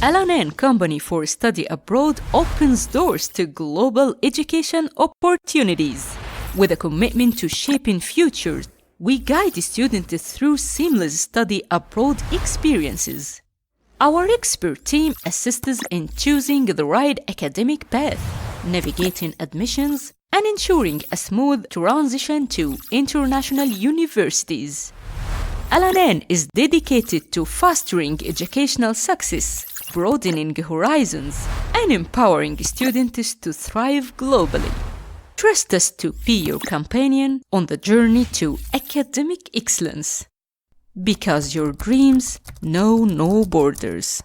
العنان Company for Study Abroad opens doors to global education opportunities. With a commitment to shaping futures, we guide students through seamless study abroad experiences. Our expert team assists in choosing the right academic path, navigating admissions, and ensuring a smooth transition to international universities. العنان is dedicated to fostering educational success, broadening horizons, and empowering students to thrive globally. Trust us to be your companion on the journey to academic excellence, because your dreams know no borders.